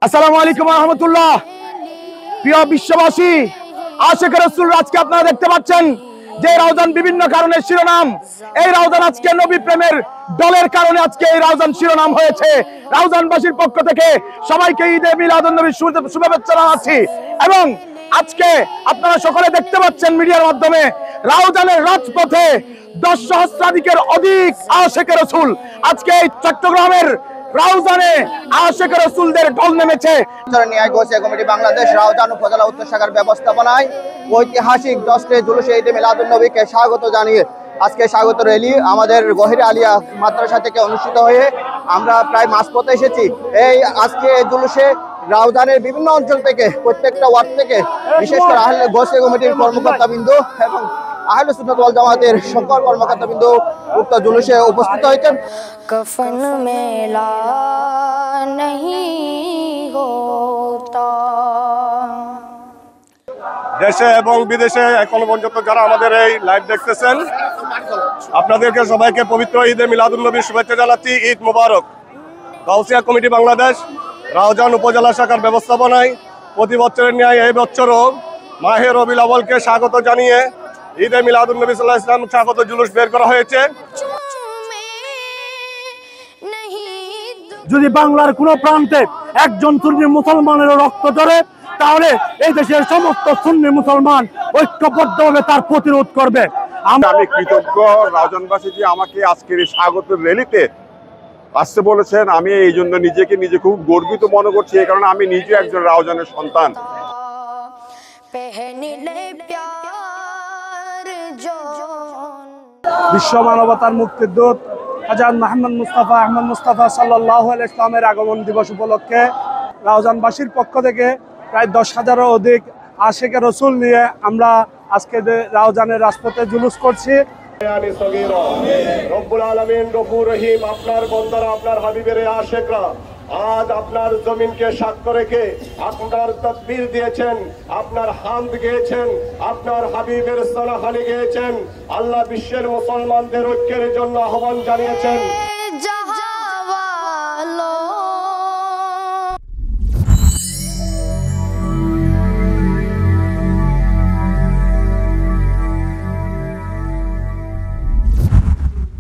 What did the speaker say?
আসসালামু আলাইকুম ওয়া রাহমাতুল্লাহ। প্রিয় বিশ্ববাসী, আশিক রাসূল আজকে আপনারা দেখতে পাচ্ছেন যে রাউজান বিভিন্ন কারণে শিরোনাম। এই রাউজান আজকে নবী প্রেমের দলের কারণে আজকে এই রাউজান শিরোনাম হয়েছে। রাউজানবাসীর পক্ষ থেকে সবাইকে ঈদে মিলাদুন নবীর শুভেচ্ছা জানাচ্ছি। এবং আজকে আপনারা সকলে দেখতে পাচ্ছেন মিডিয়ার মাধ্যমে রাউজানের রাজপথে 10 সহস্রাধিকের অধিক আশিক রাসূল আজকে এই চট্টগ্রামের রাউজানে আশিক রাসূলদের ঢল নেমেছে। ন্যায় গোসিয়া কমিটি বাংলাদেশ রাউজান উপজেলা উত্তর শাখার ব্যবস্থাপনায় ঐতিহাসিক 10 জুলুসে ঈদে মিলাদুন নবীকে স্বাগত জানিয়ে আজকে স্বাগত র্যালি আমাদের গহিরা আলিয়া মাদ্রাসা থেকে অনুষ্ঠিত হয়ে আমরা প্রায় মাঝপথে এসেছি। এই আজকে জুলুসে রাউজানের বিভিন্ন অঞ্চল থেকে প্রত্যেকটা ওয়ার্ড থেকে বিশেষ করে আহলে গোসিয়া কমিটির কর্মকর্তাবৃন্দ এবং আহলে সুন্নাত ওয়াল জামাতের সকল কর্মকর্তাবৃন্দ উক্ত জুলুসে উপস্থিত হয়েছেন। কফন মেলা नहीं होता। দেশে এবং বিদেশে এখন পর্যন্ত যারা আমাদের এই লাইভ দেখতেছেন, আপনাদেরকে সবাইকে পবিত্র ঈদে মিলাদুন নবীর শুভেচ্ছা জানাচ্ছি। ঈদ মুবারক। গাউসিয়া কমিটি বাংলাদেশ রাউজান উপজেলা শাখার ব্যবস্থাপনায় প্রতি বছরের ন্যায় এই বছরও মাহে রবিউল আউয়ালকে স্বাগত জানিয়ে ঈদে মিলাদুন নবী সাল্লাল্লাহু আলাইহি ওয়াসাল্লাম স্বাগত জুলুস বের করা হয়েছে। যদি বাংলার কোনো প্রান্তে একজন সুন্নি মুসলমানের রক্ত ঝরে, তাহলে এই দেশের সমস্ত সুন্নি মুসলমান ঐক্যবদ্ধভাবে তার প্রতিরোধ করবে। আমি কৃতজ্ঞ রাউজানবাসী যে আমাকে আজকের এই স্বাগত র্যালিতে আসতে বলেছেন। আমি এই জন্য নিজে খুব গর্বিত মনে করছি, এই কারণে আমি নিজে একজন রাউজানের সন্তান। বিশ্ব মানবতার মুক্তির দূত হযরত মুহাম্মদ মুস্তাফা আহমদ মুস্তাফা সাল্লাল্লাহু আলাইহি ইসলামের আগমন দিবস উপলক্ষে রাউজানবাসীর পক্ষ থেকে প্রায় 10,000-এরও অধিক আশিক রাসূল নিয়ে আমরা আজকে রাউজানের রাজপথে জুলুস করছি। রব্বুল আলামিন গফুর রহিম, আপনার বান্দারা, আপনার হাবিবের আশিকরা আজ আপনার জমিনকে সাক্ষ্য রেখে আপনার তাকবীর দিয়েছেন, আপনার হামদ গেয়েছেন, আপনার হাবিবের সালাহানি গেয়েছেন। আল্লাহ বিশ্বের মুসলমানদের ঐক্যের জন্য আহ্বান জানিয়েছেন।